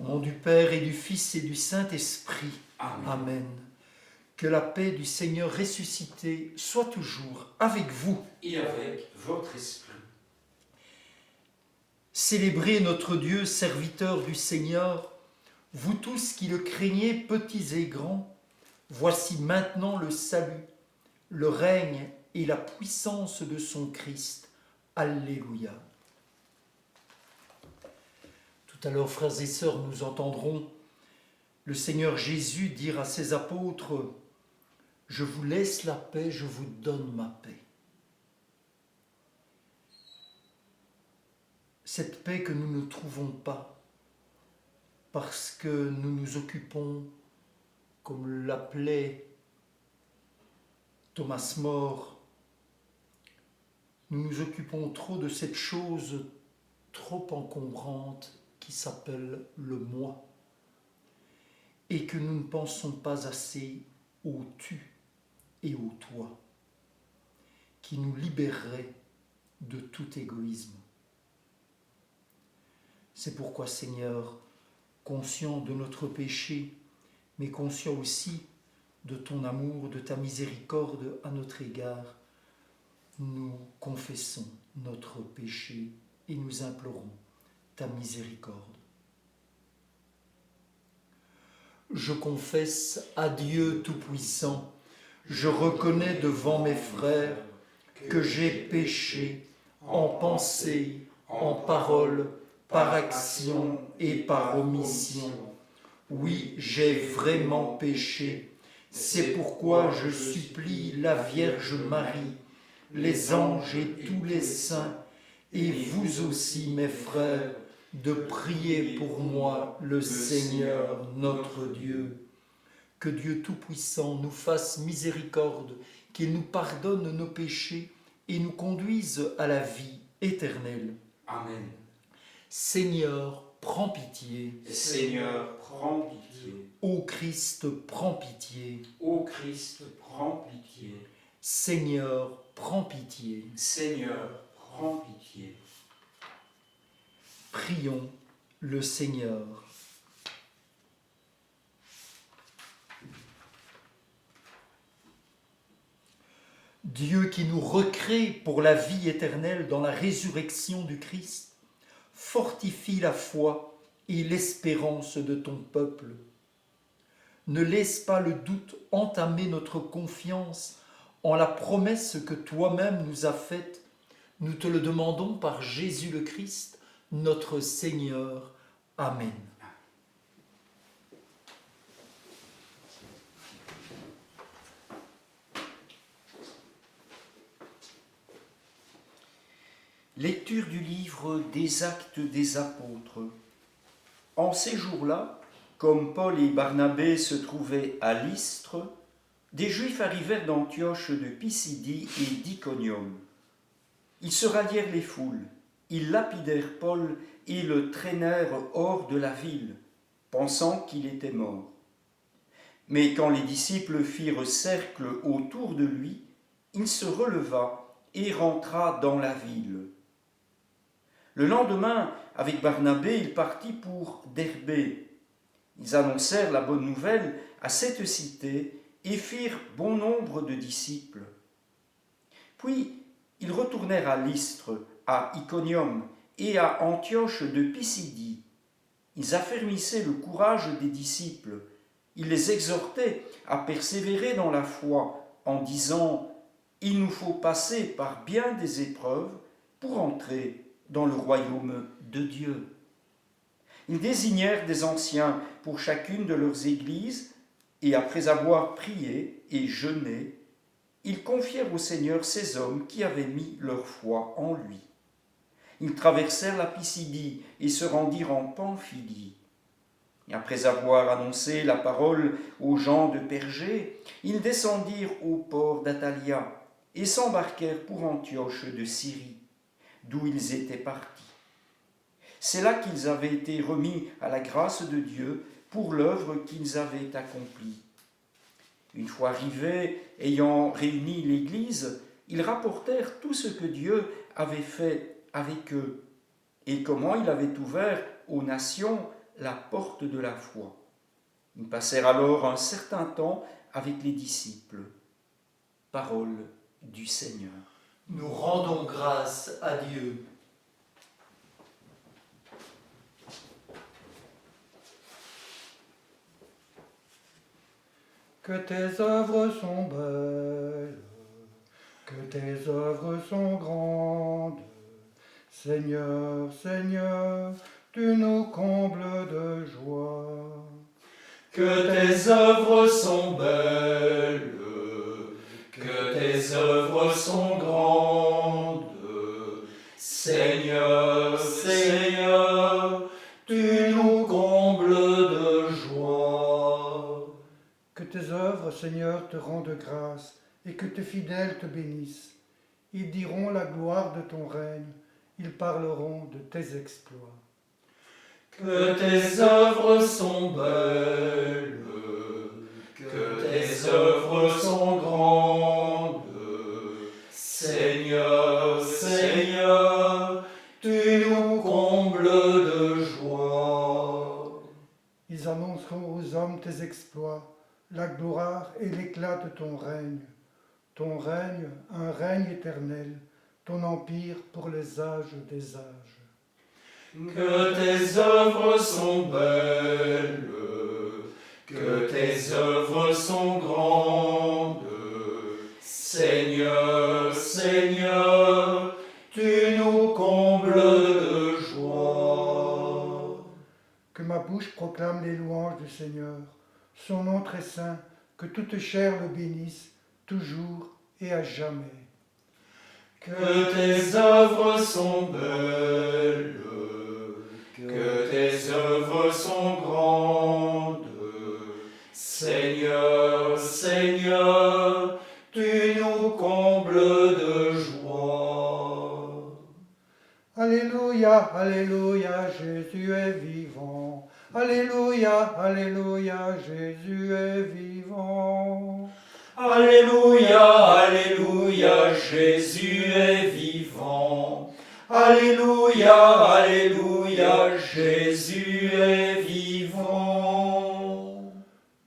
Au nom du Père et du Fils et du Saint-Esprit. Amen. Amen. Que la paix du Seigneur ressuscité soit toujours avec vous. Et avec votre esprit. Célébrez notre Dieu, serviteur du Seigneur, vous tous qui le craignez, petits et grands. Voici maintenant le salut, le règne et la puissance de son Christ. Alléluia. Tout à l'heure, frères et sœurs, nous entendrons le Seigneur Jésus dire à ses apôtres « Je vous laisse la paix, je vous donne ma paix ». Cette paix que nous ne trouvons pas parce que nous nous occupons, comme l'appelait Thomas More, nous nous occupons trop de cette chose trop encombrante qui s'appelle le moi, et que nous ne pensons pas assez au tu et au toi, qui nous libérerait de tout égoïsme. C'est pourquoi, Seigneur, conscient de notre péché, mais conscient aussi de ton amour, de ta miséricorde à notre égard, nous confessons notre péché et nous implorons ta miséricorde. Je confesse à Dieu Tout-Puissant, je reconnais devant mes frères que j'ai péché en pensée, en parole, par action et par omission. Oui, j'ai vraiment péché. C'est pourquoi je supplie la Vierge Marie, les anges et tous les saints, et vous aussi, mes frères, de prier pour moi le Seigneur notre Dieu. Que Dieu Tout-Puissant nous fasse miséricorde, qu'il nous pardonne nos péchés et nous conduise à la vie éternelle. Amen. Seigneur, prends pitié. Seigneur, prends pitié. Ô Christ, prends pitié. Ô Christ, prends pitié. Seigneur, prends pitié. Seigneur, prends pitié. Prions le Seigneur. Dieu qui nous recrée pour la vie éternelle dans la résurrection du Christ, fortifie la foi et l'espérance de ton peuple. Ne laisse pas le doute entamer notre confiance en la promesse que toi-même nous as faite. Nous te le demandons par Jésus le Christ, notre Seigneur. Amen. Lecture du livre des Actes des Apôtres. En ces jours-là, comme Paul et Barnabé se trouvaient à Lystre, des Juifs arrivèrent d'Antioche de Pisidie et d'Iconium. Ils se rallièrent les foules, ils lapidèrent Paul et le traînèrent hors de la ville, pensant qu'il était mort. Mais quand les disciples firent cercle autour de lui, il se releva et rentra dans la ville. Le lendemain, avec Barnabé, il partit pour Derbé. Ils annoncèrent la bonne nouvelle à cette cité et firent bon nombre de disciples. Puis, ils retournèrent à Lystre, à Iconium et à Antioche de Pisidie. Ils affermissaient le courage des disciples. Ils les exhortaient à persévérer dans la foi en disant « Il nous faut passer par bien des épreuves pour entrer dans le royaume de Dieu. » Ils désignèrent des anciens pour chacune de leurs églises et après avoir prié et jeûné, ils confièrent au Seigneur ces hommes qui avaient mis leur foi en lui. Ils traversèrent la Pisidie et se rendirent en Pamphylie. Et après avoir annoncé la parole aux gens de Pergée, ils descendirent au port d'Attalia et s'embarquèrent pour Antioche de Syrie, d'où ils étaient partis. C'est là qu'ils avaient été remis à la grâce de Dieu pour l'œuvre qu'ils avaient accomplie. Une fois arrivés, ayant réuni l'Église, ils rapportèrent tout ce que Dieu avait fait avec eux et comment il avait ouvert aux nations la porte de la foi. Ils passèrent alors un certain temps avec les disciples. Parole du Seigneur. Nous rendons grâce à Dieu. Que tes œuvres sont belles, que tes œuvres sont grandes. Seigneur, Seigneur, tu nous combles de joie. Que tes œuvres sont belles, que tes œuvres sont grandes. Seigneur, Seigneur, tu nous combles de joie. Que tes œuvres, Seigneur, te rendent grâce et que tes fidèles te bénissent. Ils diront la gloire de ton règne, ils parleront de tes exploits. Que tes œuvres sont belles, que tes œuvres sont grandes. Seigneur, Seigneur, tu nous combles de joie. Ils annonceront aux hommes tes exploits, la gloire et l'éclat de ton règne. Ton règne, un règne éternel, ton empire pour les âges des âges. Que tes œuvres sont belles, que tes œuvres sont grandes. Seigneur, Seigneur, tu nous combles de joie. Que ma bouche proclame les louanges du Seigneur, son nom très saint, que toute chair le bénisse, toujours et à jamais. Que tes œuvres sont belles, que tes œuvres sont grandes. Seigneur, Seigneur, tu nous combles de joie. Alléluia, Alléluia, Jésus est vivant. Alléluia, Alléluia, Jésus est vivant. Alléluia, Alléluia, Jésus est vivant. Alléluia, Alléluia, Jésus est vivant.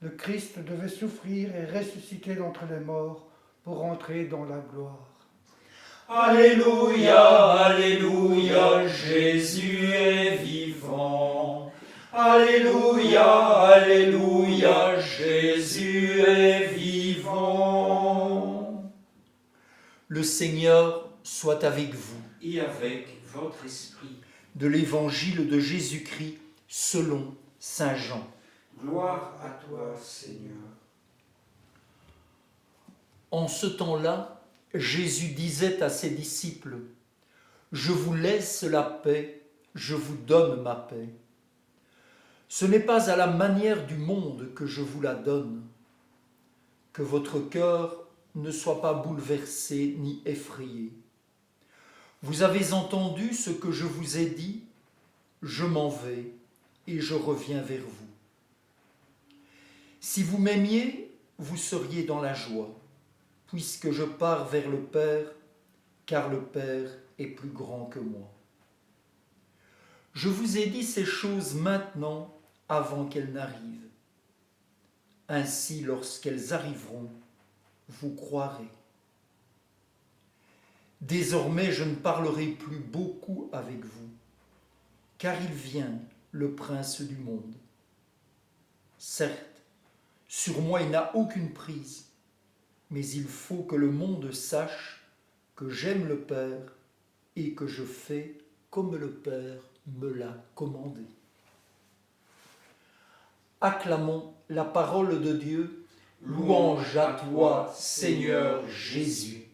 Le Christ devait souffrir et ressusciter d'entre les morts pour entrer dans la gloire. Alléluia, Alléluia, Jésus est vivant. Alléluia, Alléluia, Jésus est vivant. Le Seigneur soit avec vous. Et avec votre esprit. De l'Évangile de Jésus-Christ selon saint Jean. Gloire à toi, Seigneur. En ce temps-là, Jésus disait à ses disciples, « Je vous laisse la paix, je vous donne ma paix. Ce n'est pas à la manière du monde que je vous la donne. Que votre cœur ne soit pas bouleversé ni effrayé. Vous avez entendu ce que je vous ai dit, je m'en vais et je reviens vers vous. Si vous m'aimiez, vous seriez dans la joie, puisque je pars vers le Père, car le Père est plus grand que moi. Je vous ai dit ces choses maintenant avant qu'elles n'arrivent. Ainsi, lorsqu'elles arriveront, vous croirez. Désormais, je ne parlerai plus beaucoup avec vous, car il vient le prince du monde. Certes, sur moi il n'a aucune prise, mais il faut que le monde sache que j'aime le Père et que je fais comme le Père me l'a commandé. Acclamons la parole de Dieu. Louange à toi, Seigneur Jésus.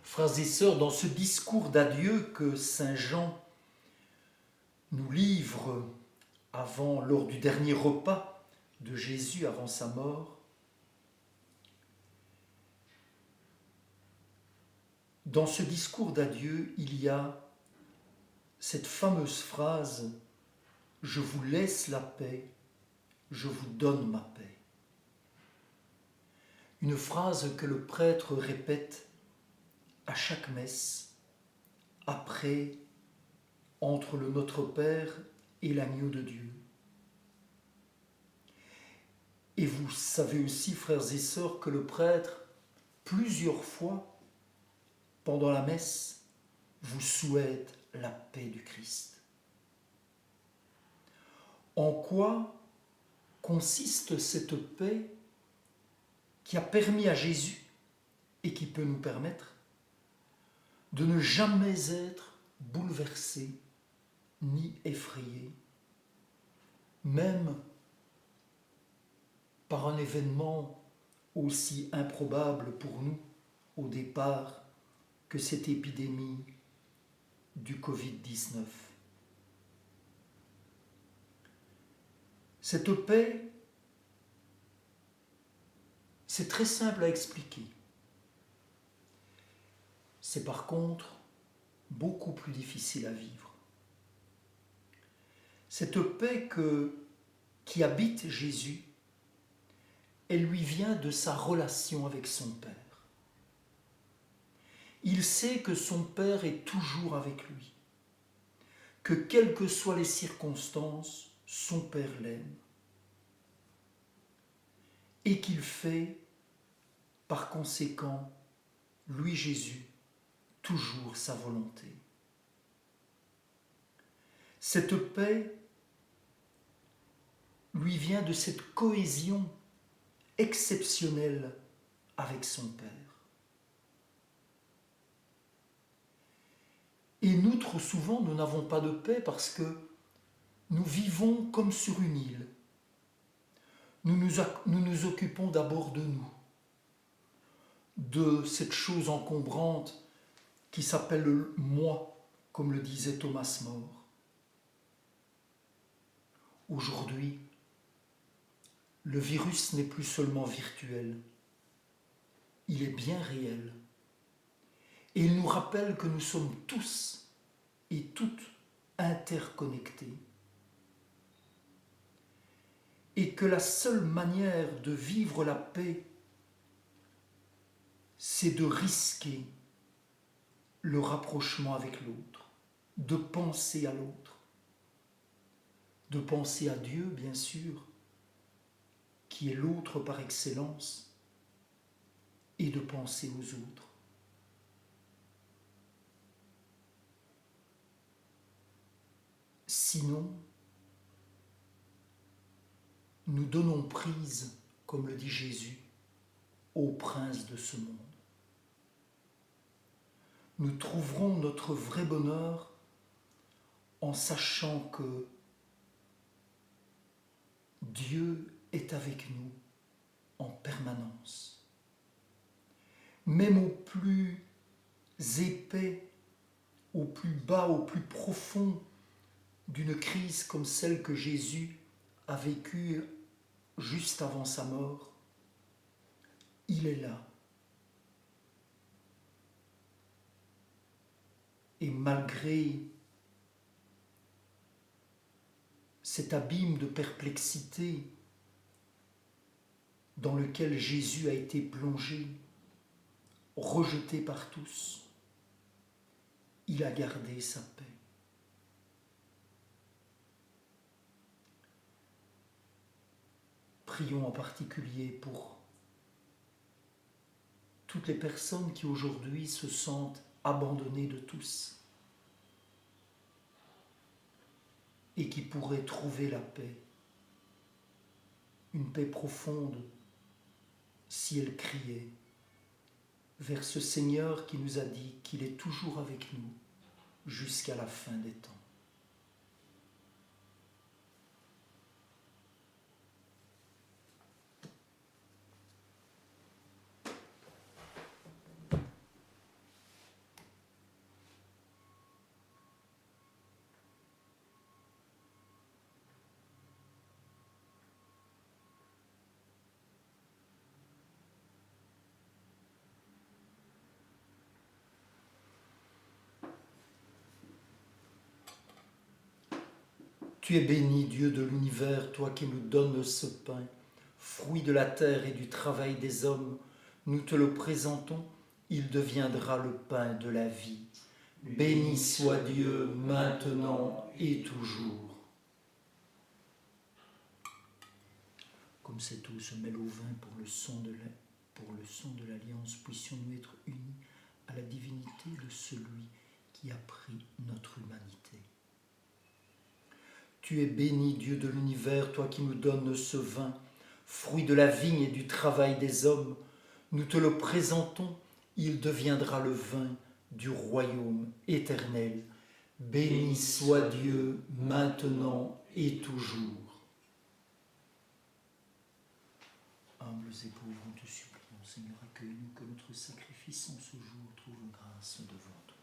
Frères et sœurs, dans ce discours d'adieu que saint Jean nous livre lors du dernier repas de Jésus avant sa mort, dans ce discours d'adieu, il y a cette fameuse phrase « Je vous laisse la paix, je vous donne ma paix ». une phrase que le prêtre répète à chaque messe, après, entre le Notre Père et l'agneau de Dieu. Et vous savez aussi, frères et sœurs, que le prêtre, plusieurs fois, pendant la messe, vous souhaite la paix du Christ. En quoi consiste cette paix qui a permis à Jésus et qui peut nous permettre de ne jamais être bouleversé ni effrayé, même par un événement aussi improbable pour nous au départ que cette épidémie du Covid-19. Cette paix, c'est très simple à expliquer. C'est par contre beaucoup plus difficile à vivre. Cette paix qui habite Jésus, elle lui vient de sa relation avec son Père. Il sait que son Père est toujours avec lui, que quelles que soient les circonstances, son Père l'aime, et qu'il fait, par conséquent, lui Jésus, toujours sa volonté. Cette paix lui vient de cette cohésion exceptionnelle avec son Père. Et nous, trop souvent, nous n'avons pas de paix parce que nous vivons comme sur une île. Nous nous occupons d'abord de nous, de cette chose encombrante qui s'appelle le moi, comme le disait Thomas More. Aujourd'hui, le virus n'est plus seulement virtuel, il est bien réel. Et il nous rappelle que nous sommes tous et toutes interconnectés. Et que la seule manière de vivre la paix, c'est de risquer le rapprochement avec l'autre, de penser à l'autre, de penser à Dieu, bien sûr, qui est l'autre par excellence, et de penser aux autres. Sinon, nous donnons prise, comme le dit Jésus, au prince de ce monde. Nous trouverons notre vrai bonheur en sachant que Dieu est avec nous en permanence. Même au plus épais, au plus bas, au plus profond d'une crise comme celle que Jésus a vécue juste avant sa mort, il est là. Et malgré cet abîme de perplexité dans lequel Jésus a été plongé, rejeté par tous, il a gardé sa paix. Prions en particulier pour toutes les personnes qui aujourd'hui se sentent abandonnées de tous et qui pourraient trouver la paix, une paix profonde si elles criaient vers ce Seigneur qui nous a dit qu'il est toujours avec nous jusqu'à la fin des temps. Tu es béni, Dieu de l'univers, toi qui nous donnes ce pain, fruit de la terre et du travail des hommes, Nous te le présentons, il deviendra le pain de la vie. Béni soit Dieu maintenant et toujours. Comme cette eau se mêle au vin pour le sang de l'alliance, puissions-nous être unis à la divinité de celui qui a pris notre humanité. Tu es béni, Dieu de l'univers, toi qui nous donnes ce vin, fruit de la vigne et du travail des hommes. Nous te le présentons, il deviendra le vin du royaume éternel. Béni soit Dieu maintenant et toujours. Humbles et pauvres, nous te supplions, Seigneur, accueille-nous, que notre sacrifice en ce jour trouve grâce devant toi.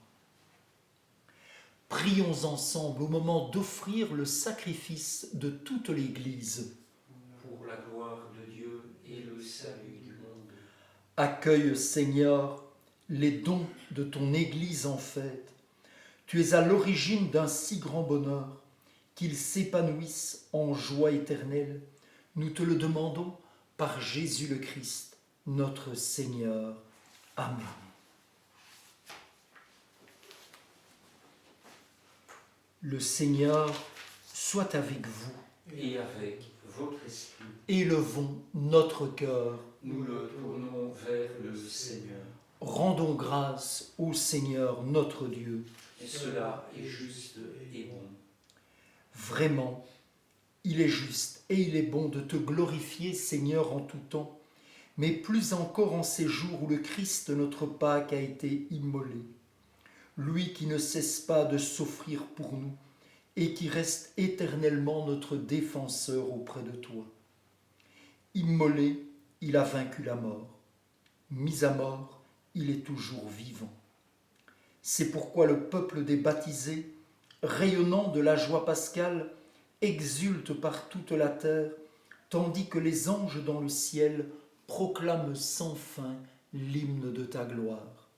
Prions ensemble au moment d'offrir le sacrifice de toute l'Église. Pour la gloire de Dieu et le salut du monde. Accueille, Seigneur, les dons de ton Église en fête. Tu es à l'origine d'un si grand bonheur, qu'ils s'épanouissent en joie éternelle. Nous te le demandons par Jésus le Christ, notre Seigneur. Amen. Le Seigneur soit avec vous. Et avec votre esprit, Élevons notre cœur. nous le tournons vers le Seigneur. Rendons grâce au Seigneur notre Dieu. Et cela est juste et bon. Vraiment, il est juste et il est bon de te glorifier, Seigneur, en tout temps, mais plus encore en ces jours où le Christ, notre Pâque, a été immolé. Lui qui ne cesse pas de s'offrir pour nous et qui reste éternellement notre défenseur auprès de toi. Immolé, il a vaincu la mort. Mis à mort, il est toujours vivant. C'est pourquoi le peuple des baptisés, rayonnant de la joie pascale, exulte par toute la terre, tandis que les anges dans le ciel proclament sans fin l'hymne de ta gloire.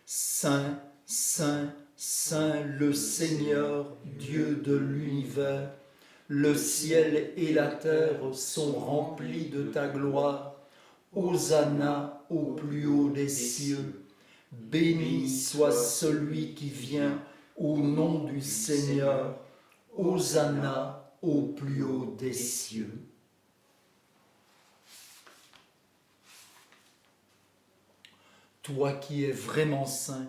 Saint, Saint, Saint le Seigneur, Dieu de l'univers, le ciel et la terre sont remplis de ta gloire. Hosanna au plus haut des cieux. Béni soit celui qui vient au nom du Seigneur. Hosanna au plus haut des cieux. Toi qui es vraiment saint,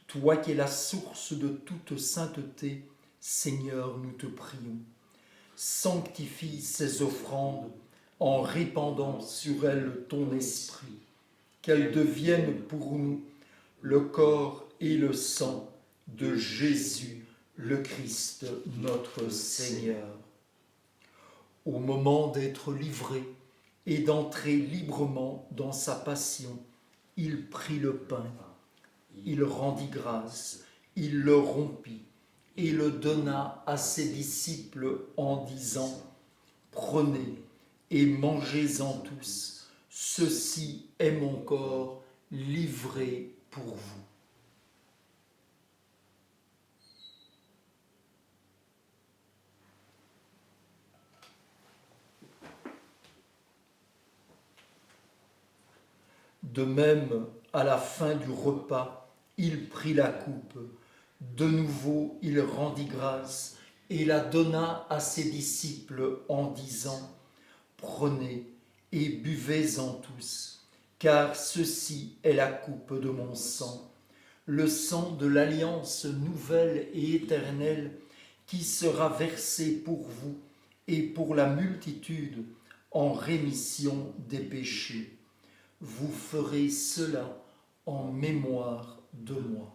toi qui es la source de toute sainteté, Seigneur, nous te prions. Sanctifie ces offrandes en répandant sur elles ton esprit, qu'elles deviennent pour nous le corps et le sang de Jésus, le Christ, notre Seigneur. Au moment d'être livré et d'entrer librement dans sa passion, il prit le pain, il rendit grâce, il le rompit et le donna à ses disciples en disant : « Prenez et mangez-en tous, ceci est mon corps livré pour vous. » De même, à la fin du repas, il prit la coupe. De nouveau, il rendit grâce et la donna à ses disciples en disant : « Prenez et buvez-en tous, car ceci est la coupe de mon sang, le sang de l'alliance nouvelle et éternelle qui sera versé pour vous et pour la multitude en rémission des péchés. Vous ferez cela en mémoire de moi. »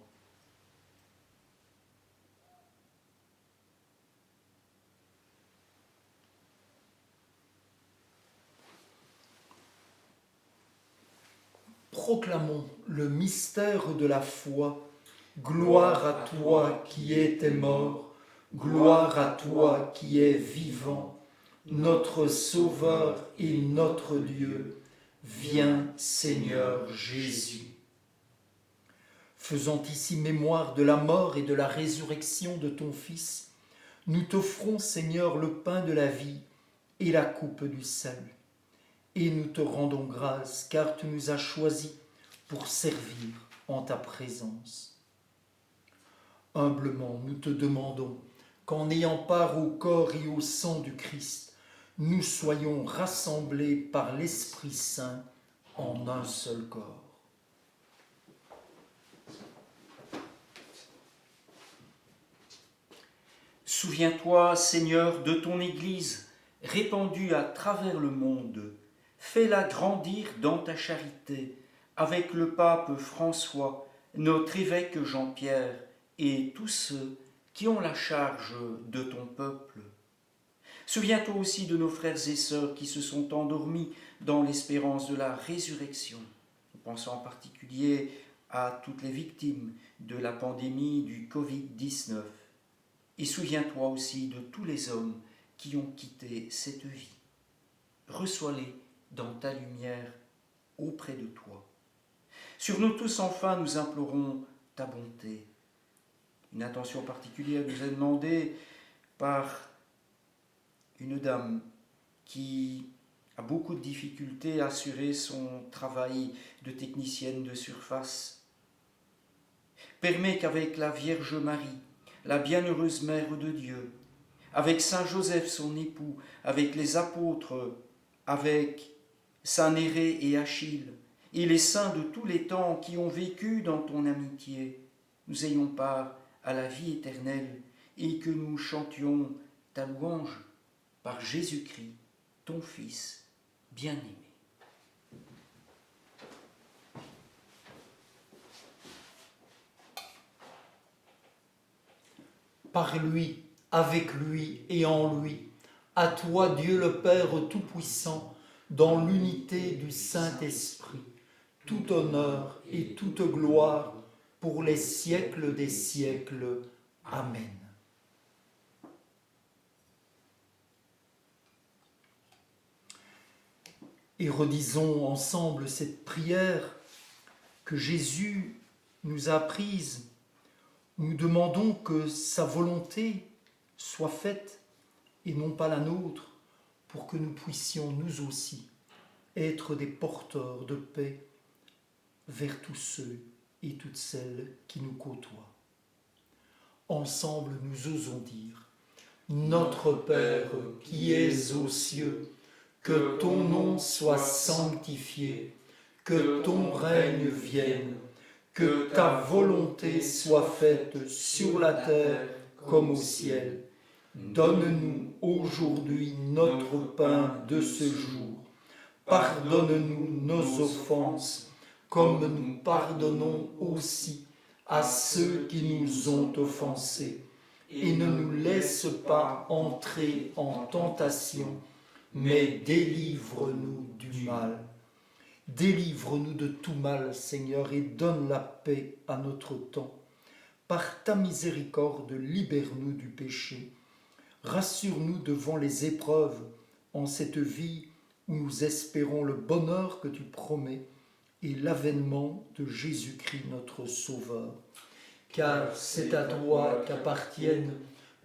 Proclamons le mystère de la foi. Gloire à toi qui étais mort, gloire à toi qui es vivant, notre Sauveur et notre Dieu. Viens, Seigneur Jésus. Faisant ici mémoire de la mort et de la résurrection de ton Fils, nous t'offrons, Seigneur, le pain de la vie et la coupe du salut. et nous te rendons grâce car tu nous as choisis pour servir en ta présence. Humblement, nous te demandons qu'en ayant part au corps et au sang du Christ, nous soyons rassemblés par l'Esprit Saint en un seul corps. Souviens-toi, Seigneur, de ton Église répandue à travers le monde. Fais-la grandir dans ta charité, avec le pape François, notre évêque Jean-Pierre et tous ceux qui ont la charge de ton peuple. Souviens-toi aussi de nos frères et sœurs qui se sont endormis dans l'espérance de la résurrection. Nous pensons en particulier à toutes les victimes de la pandémie du Covid-19. Et souviens-toi aussi de tous les hommes qui ont quitté cette vie. Reçois-les dans ta lumière auprès de toi. Sur nous tous, enfin, nous implorons ta bonté. Une attention particulière nous est demandée par une dame qui a beaucoup de difficultés à assurer son travail de technicienne de surface. Permets qu'avec la Vierge Marie, la bienheureuse Mère de Dieu, avec Saint Joseph son époux, avec les apôtres, avec Saint Nérée et Achille, et les saints de tous les temps qui ont vécu dans ton amitié, nous ayons part à la vie éternelle et que nous chantions ta louange par Jésus-Christ, ton Fils bien-aimé. Par lui, avec lui et en lui, à toi Dieu le Père Tout-Puissant, dans l'unité du Saint-Esprit, tout honneur et toute gloire pour les siècles des siècles. Amen. Et redisons ensemble cette prière que Jésus nous a apprise. Nous demandons que sa volonté soit faite et non pas la nôtre, pour que nous puissions nous aussi être des porteurs de paix vers tous ceux et toutes celles qui nous côtoient. Ensemble, nous osons dire : Notre Père qui es aux cieux, que ton nom soit sanctifié, que ton règne vienne, que ta volonté soit faite sur la terre comme au ciel. Donne-nous aujourd'hui notre pain de ce jour. Pardonne-nous nos offenses, comme nous pardonnons aussi à ceux qui nous ont offensés. Et ne nous laisse pas entrer en tentation, mais délivre-nous du mal. Délivre-nous de tout mal, Seigneur, et donne la paix à notre temps. Par ta miséricorde, libère-nous du péché. Rassure-nous devant les épreuves en cette vie où nous espérons le bonheur que tu promets et l'avènement de Jésus-Christ notre Sauveur. Car c'est à toi qu'appartiennent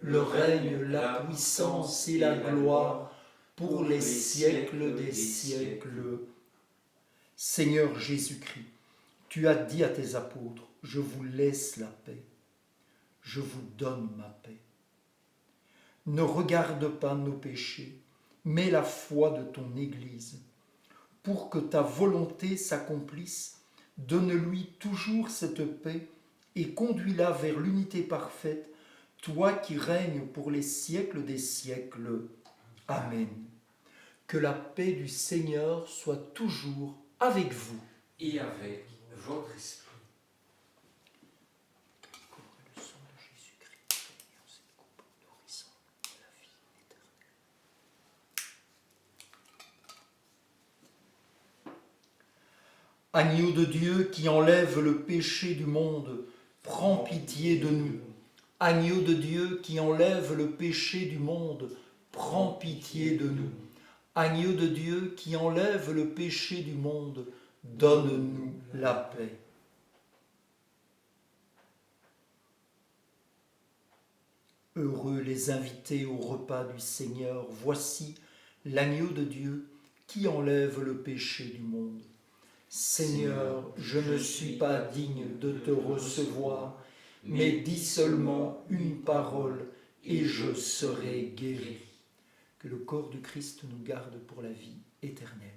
le règne, la puissance et la gloire pour les siècles des siècles. Seigneur Jésus-Christ, tu as dit à tes apôtres : je vous laisse la paix, je vous donne ma paix. Ne regarde pas nos péchés, mais la foi de ton Église. Pour que ta volonté s'accomplisse, donne-lui toujours cette paix et conduis-la vers l'unité parfaite, toi qui règnes pour les siècles des siècles. Amen. Que la paix du Seigneur soit toujours avec vous. Et avec votre esprit. Agneau de Dieu qui enlève le péché du monde, prends pitié de nous. Agneau de Dieu qui enlève le péché du monde, prends pitié de nous. Agneau de Dieu qui enlève le péché du monde, donne-nous la paix. Heureux les invités au repas du Seigneur, voici l'agneau de Dieu qui enlève le péché du monde. Seigneur, je ne suis pas digne de te recevoir, mais dis seulement une parole et je serai guéri. Que le corps du Christ nous garde pour la vie éternelle.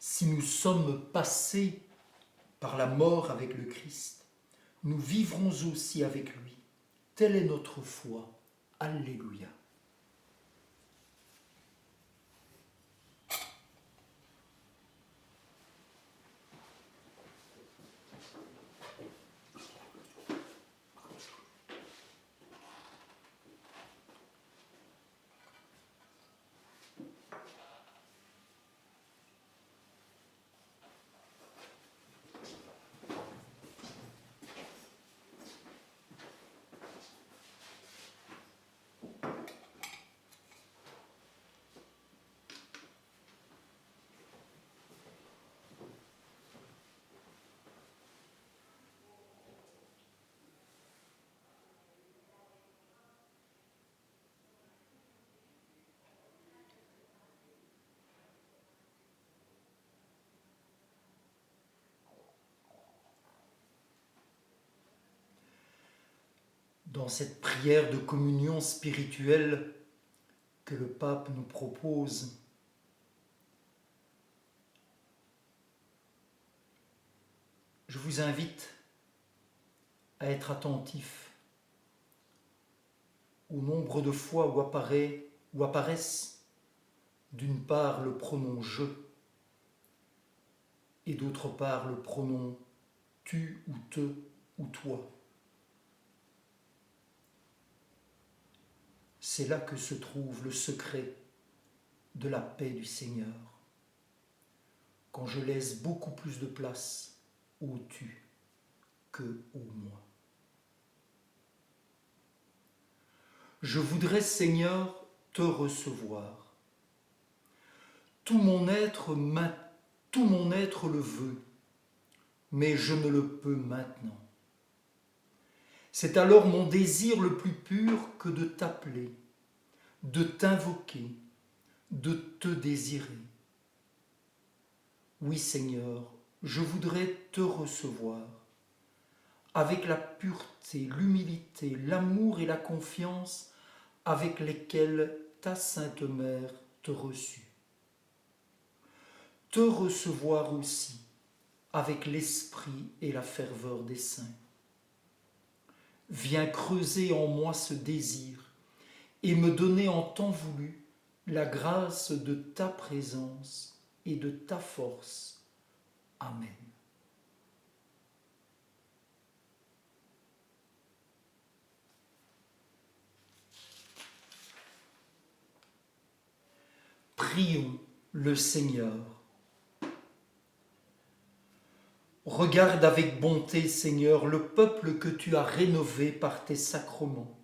Si nous sommes passés par la mort avec le Christ, nous vivrons aussi avec lui. Telle est notre foi. Alléluia. Dans cette prière de communion spirituelle que le pape nous propose, je vous invite à être attentif au nombre de fois où apparaissent d'une part le pronom « je » et d'autre part le pronom « tu » ou « te » ou « toi ». C'est là que se trouve le secret de la paix du Seigneur, quand je laisse beaucoup plus de place au tu que au moi. Je voudrais, Seigneur, te recevoir. Tout mon être le veut, mais je ne le peux maintenant. C'est alors mon désir le plus pur que de t'appeler, de t'invoquer, de te désirer. Oui, Seigneur, je voudrais te recevoir avec la pureté, l'humilité, l'amour et la confiance avec lesquels ta Sainte Mère te reçut. Te recevoir aussi avec l'esprit et la ferveur des saints. Viens creuser en moi ce désir et me donner en temps voulu la grâce de ta présence et de ta force. Amen. Prions le Seigneur. Regarde avec bonté, Seigneur, le peuple que tu as rénové par tes sacrements.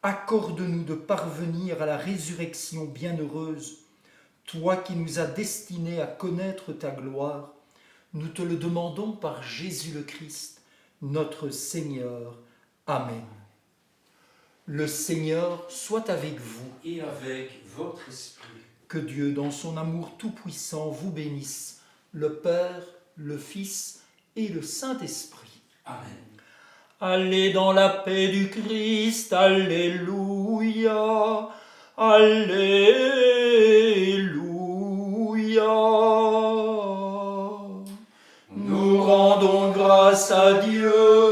Accorde-nous de parvenir à la résurrection bienheureuse, toi qui nous as destinés à connaître ta gloire. Nous te le demandons par Jésus le Christ, notre Seigneur. Amen. Le Seigneur soit avec vous. Et avec votre esprit. Que Dieu, dans son amour tout-puissant, vous bénisse, le Père, le Fils et le Saint-Esprit. Amen. Allez dans la paix du Christ, alléluia, alléluia. Nous rendons grâce à Dieu.